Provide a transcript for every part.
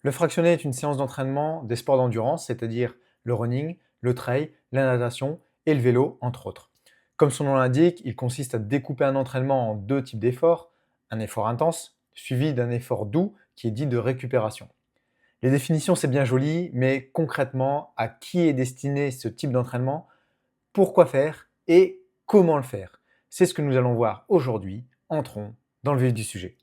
Le fractionné est une séance d'entraînement des sports d'endurance, c'est-à-dire le running, le trail, la natation et le vélo, entre autres. Comme son nom l'indique, il consiste à découper un entraînement en deux types d'efforts, un effort intense suivi d'un effort doux qui est dit de récupération. Les définitions, c'est bien joli, mais concrètement, à qui est destiné ce type d'entraînement, pourquoi faire et comment le faire? C'est ce que nous allons voir aujourd'hui. Entrons dans le vif du sujet.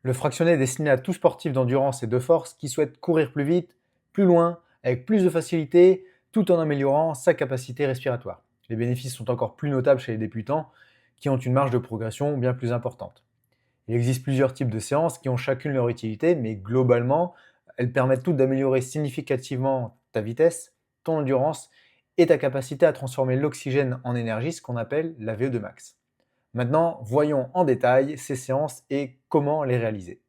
Le fractionné est destiné à tout sportif d'endurance et de force qui souhaite courir plus vite, plus loin, avec plus de facilité, tout en améliorant sa capacité respiratoire. Les bénéfices sont encore plus notables chez les débutants qui ont une marge de progression bien plus importante. Il existe plusieurs types de séances qui ont chacune leur utilité, mais globalement, elles permettent toutes d'améliorer significativement ta vitesse, ton endurance et ta capacité à transformer l'oxygène en énergie, ce qu'on appelle la VO2 max. Maintenant, voyons en détail ces séances et comment les réaliser.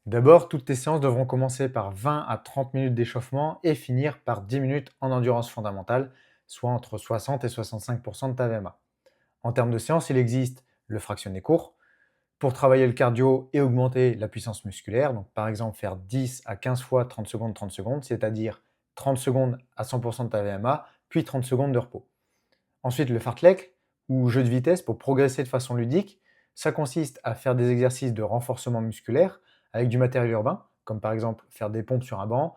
D'abord, toutes tes séances devront commencer par 20 à 30 minutes d'échauffement et finir par 10 minutes en endurance fondamentale, soit entre 60 et 65% de ta VMA. En termes de séances, il existe le fractionné court, pour travailler le cardio et augmenter la puissance musculaire. Donc, par exemple, faire 10 à 15 fois 30 secondes, c'est-à-dire 30 secondes à 100% de ta VMA, puis 30 secondes de repos. Ensuite, le fartlek, ou jeu de vitesse pour progresser de façon ludique, ça consiste à faire des exercices de renforcement musculaire avec du matériel urbain, comme par exemple faire des pompes sur un banc,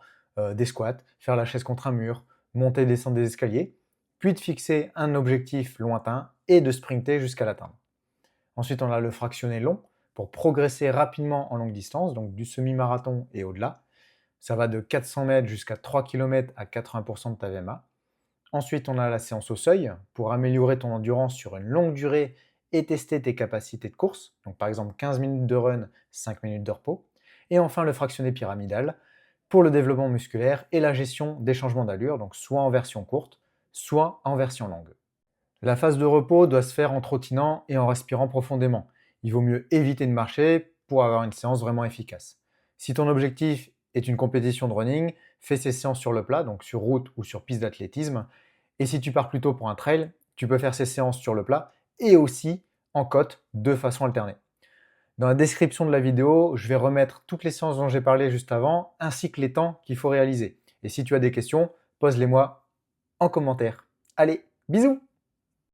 des squats, faire la chaise contre un mur, monter et descendre des escaliers, puis de fixer un objectif lointain et de sprinter jusqu'à l'atteindre. Ensuite, on a le fractionné long pour progresser rapidement en longue distance, donc du semi-marathon et au-delà. Ça va de 400 mètres jusqu'à 3 km à 80% de ta VMA. Ensuite, on a la séance au seuil pour améliorer ton endurance sur une longue durée et tester tes capacités de course. Donc par exemple 15 minutes de run, 5 minutes de repos. Et enfin le fractionné pyramidal pour le développement musculaire et la gestion des changements d'allure, donc soit en version courte, soit en version longue. La phase de repos doit se faire en trottinant et en respirant profondément. Il vaut mieux éviter de marcher pour avoir une séance vraiment efficace. Si ton objectif est une compétition de running, fais ces séances sur le plat, donc sur route ou sur piste d'athlétisme. Et si tu pars plutôt pour un trail, tu peux faire ces séances sur le plat et aussi en côte de façon alternée. Dans la description de la vidéo, je vais remettre toutes les séances dont j'ai parlé juste avant, ainsi que les temps qu'il faut réaliser. Et si tu as des questions, pose-les moi en commentaire. Allez, bisous!